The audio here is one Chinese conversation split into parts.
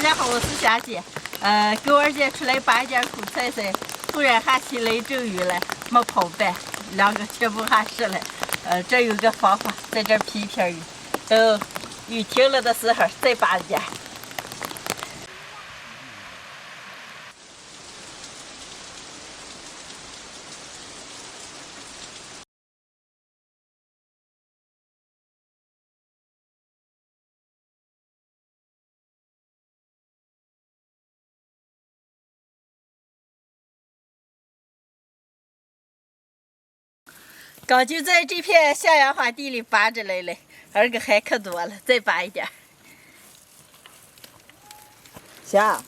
家好，我是霞姐。给我二姐出来拔一点苦菜噻，突然下起雷阵雨来，没跑办，两个全部下湿了。这有个方法，在这披片雨，等雨停了的时候再拔一点。刚就在这片向阳花地里拔着来了，二个还可多了，再拔一点。霞，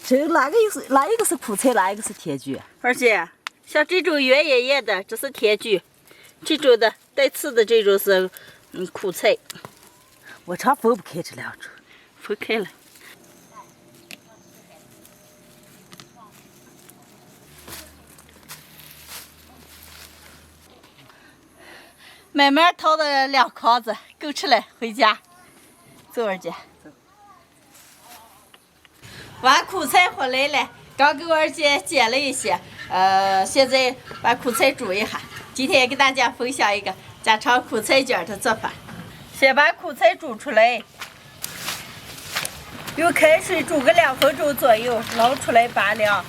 这哪一个是苦菜，哪一个是甜菊？二姐，像这种圆叶叶的，这是甜菊；这种的带刺的这种是苦菜。我常分不开这两种。分开了。慢慢掏的两筐子，够吃了，回家。走，二姐。挖苦菜回来了，刚给我二姐捡了一些，现在把苦菜煮一下。今天给大家分享一个家常苦菜卷的做法。先把苦菜煮出来，用开水煮个2分钟左右，捞出来拔凉。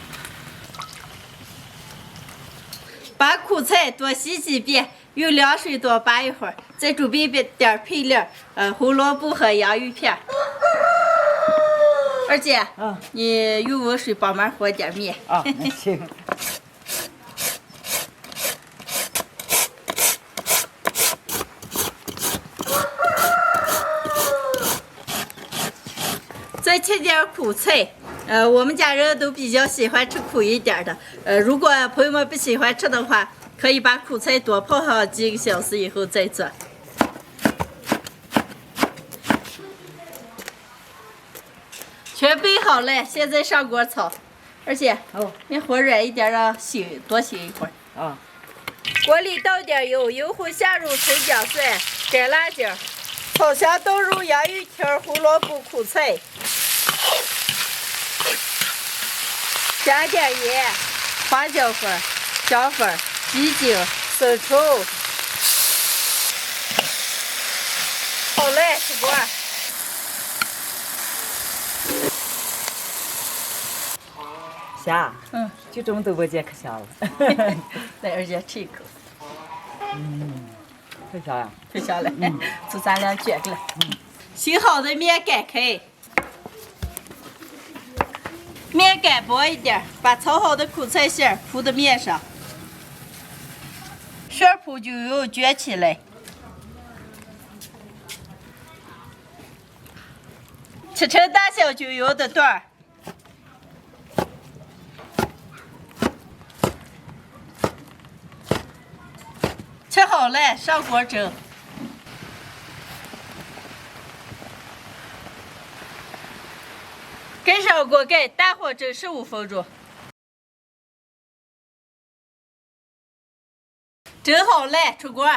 把苦菜多洗几遍。用凉水多拔一会儿，再准备点配料，红萝卜和洋芋片。二姐，你用温水帮忙和点面。啊，行。再切点苦菜，我们家人都比较喜欢吃苦一点的，如果朋友们不喜欢吃的话。可以把苦菜多泡上几个小时以后再做。全备好了，现在上锅炒。而且，面火软一点，让多醒一会儿。锅里倒点油，油后下入葱姜蒜、干辣椒，炒香倒入洋芋条、胡萝卜、苦菜，加点盐、花椒粉、姜粉。鸡精、生抽，好嘞，出锅。霞，就这么多我姐可香了。来，二姐吃一口。可香呀！可香了，就咱俩卷个了。洗好的面擀开，面擀薄一点，把炒好的苦菜馅铺到面上。馅铺就油卷起来，切成大小均匀的段儿。切好了，上锅蒸。盖上锅盖，大火蒸15分钟。蒸好了，出锅。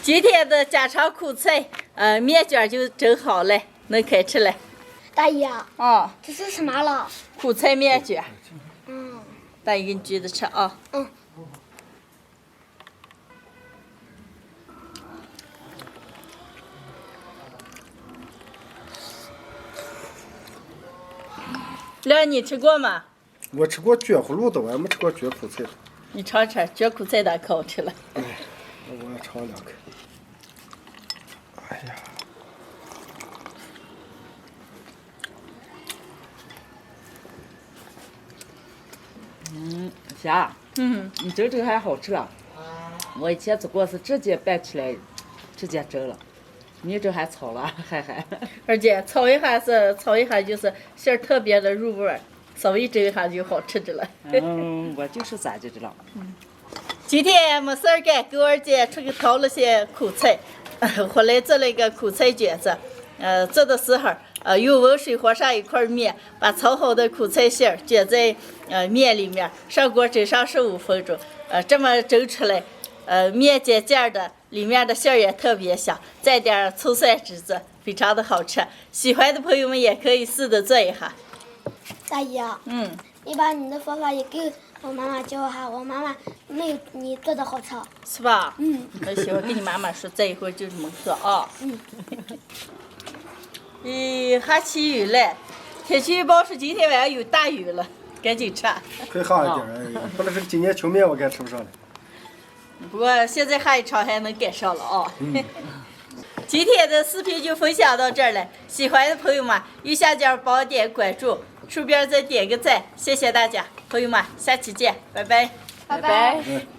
今天的家常苦菜，面卷就蒸好了，能开吃了。大姨啊，这是什么了？苦菜面卷。大姨给你举着吃啊。亮，你吃过吗？我吃过卷葫芦的，我还没吃过卷苦菜。你尝尝，卷苦菜可好吃了。哎，我也尝2口。哎呀，霞，你蒸这个还好吃了。我以前做过是直接拌起来，直接蒸了。你这还炒了，还。二姐，炒一下就是馅儿特别的入味儿，稍微蒸一下就好吃着了。我就是咋就知道。今天没事儿干，给我二姐出去淘了些苦菜，回来做了一个苦菜卷子。做的时候，用温水和上一块面，把炒好的苦菜馅儿卷在面里面，上锅蒸上15分钟。这么蒸出来，面尖尖的，里面的馅儿也特别香，蘸点葱蒜汁子，非常的好吃。喜欢的朋友们也可以试着做一下。大姨，你把你的方法也给我妈妈教一下，我妈妈没有你做的好吃。是吧？那行，我跟你妈妈说，这一会儿就这么做啊。还起雨了，天气预报说今天晚上有大雨了，赶紧吃。快下一点儿，不能是今年球面我该吃不上了。不过现在下一场还能赶上了啊。今天的视频就分享到这儿了，喜欢的朋友们右下角帮我点关注，顺便再点个赞，谢谢大家，朋友们，下期见，拜拜，拜拜。